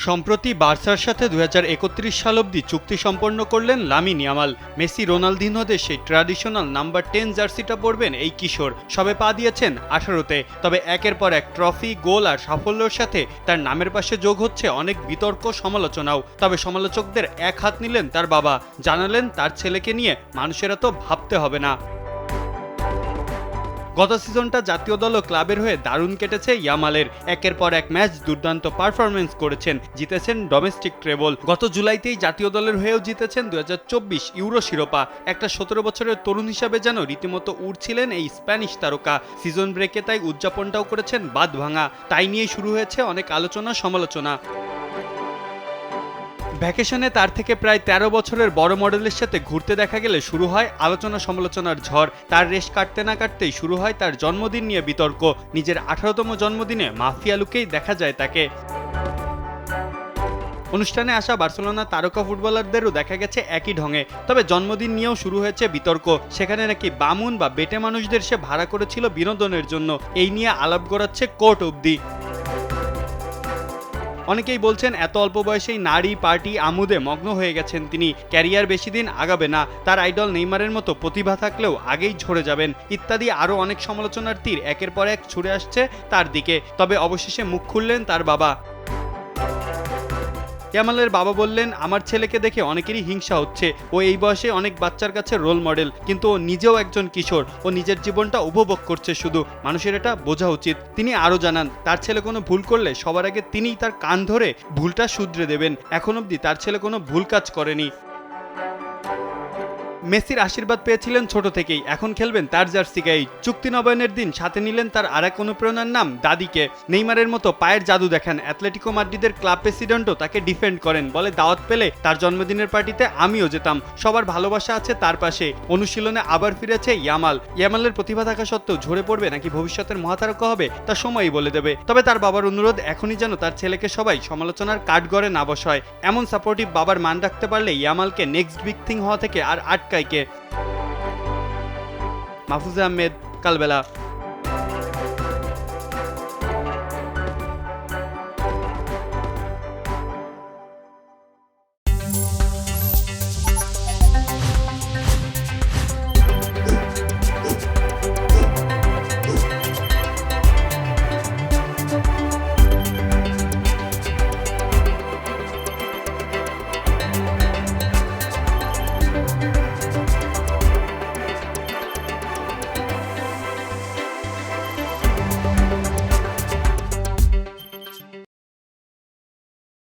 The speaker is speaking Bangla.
সম্প্রতি বার্সার সাথে 2031 সাল অবধি চুক্তি সম্পন্ন করলেন লামিন ইয়ামাল। মেসি রোনালদিনোদের সেই ট্র্যাডিশনাল নাম্বার 10 জার্সিটা পরবেন এই কিশোর। সবে পা দিয়েছেন 18-তে। তবে একের পর এক ট্রফি, গোল আর সাফল্যের সাথে তার নামের পাশে যোগ হচ্ছে অনেক বিতর্ক, সমালোচনাও। তবে সমালোচকদের এক হাত নিলেন তার বাবা, জানালেন তার ছেলেকে নিয়ে মানুষেরা তো ভাবতে হবে না। গত সিজনটা জাতীয় দল ও ক্লাবের হয়ে দারুণ কেটেছে ইয়ামালের। একের পর এক ম্যাচ দুর্দান্ত পারফরমেন্স করেছেন, জিতেছেন ডোমেস্টিক ট্রেবল। গত জুলাইতেই জাতীয় দলের হয়েও জিতেছেন 2024 ইউরো শিরোপা। একটা 17 বছরের তরুণ হিসাবে যেন রীতিমতো উড়ছিলেন এই স্প্যানিশ তারকা। সিজন ব্রেকে তাই উদযাপনটাও করেছেন বাঁধভাঙা। তাই নিয়েই শুরু হয়েছে অনেক আলোচনা, সমালোচনা। ভ্যাকেশনে তার থেকে প্রায় 13 বছরের বড় মডেলের সাথে ঘুরতে দেখা গেলে শুরু হয় আলোচনা সমালোচনার ঝড়। তার রেশ কাটতে না কাটতেই শুরু হয় তার জন্মদিন নিয়ে বিতর্ক। নিজের 18তম জন্মদিনে মাফিয়া লুকেই দেখা যায় তাকে। অনুষ্ঠানে আসা বার্সেলোনা তারকা ফুটবলারদেরও দেখা গেছে একই ঢঙে। তবে জন্মদিন নিয়েও শুরু হয়েছে বিতর্ক। সেখানে নাকি বামুন বা বেটে মানুষদের সে ভাড়া করেছিল বিনোদনের জন্য। এই নিয়ে আলাপ গড়াচ্ছে কোর্ট অবধি। অনেকেই বলছেন এত অল্প বয়সেই নারী, পার্টি, আমোদে মগ্ন হয়ে গেছেন তিনি। ক্যারিয়ার বেশি দিন আগাবে না। তার আইডল নেইমারের মতো প্রতিভা থাকলেও আগেই ঝরে যাবেন, ইত্যাদি আরও অনেক সমালোচনার তীর একের পর এক ছুড়ে আসছে তার দিকে। তবে অবশেষে মুখ খুললেন তার বাবা। ইয়ামালের বাবা বললেন, আমার ছেলেকে দেখে অনেকেরই হিংসা হচ্ছে। ও এই বয়সে অনেক বাচ্চার কাছে রোল মডেল, কিন্তু ও নিজেও একজন কিশোর। ও নিজের জীবনটা উপভোগ করছে শুধু, মানুষের এটা বোঝা উচিত। তিনি আরও জানান, তার ছেলে কোনো ভুল করলে সবার আগে তিনিই তার কান ধরে ভুলটা শুধরে দেবেন। এখন অবধি তার ছেলে কোনো ভুল কাজ করেনি। মেসির আশীর্বাদ পেয়েছিলেন ছোট থেকেই, এখন খেলবেন তার জার্সি গায়েই। চুক্তি নবায়নের দিন সাথে নিলেন তার আরেক অনুপ্রেরণার নাম দাদিকে। নেইমারের মতো পায়ের জাদু দেখান। অ্যাটলেটিকো মাদ্রিদের ক্লাব প্রেসিডেন্টও তাকে ডিফেন্ড করেন, বলে দাওয়াত পেলে তার জন্মদিনের পার্টিতে আমিও যেতাম। সবার ভালোবাসা আছে তার পাশে। অনুশীলনে আবার ফিরেছে ইয়ামাল। ইয়ামালের প্রতিভা থাকা সত্ত্বেও ঝরে পড়বে নাকি ভবিষ্যতের মহাতারকা হবে তা সময়ই বলে দেবে। তবে তার বাবার অনুরোধ, এখনই যেন তার ছেলেকে সবাই সমালোচনার কাঠগড়ে না বসায়। এমন সাপোর্টিভ বাবার মান রাখতে পারলে ইয়ামালকে নেক্সট বিগ থিং হওয়া থেকে আর আটকায় কে। মাহফুজ আহমেদ, কালবেলা।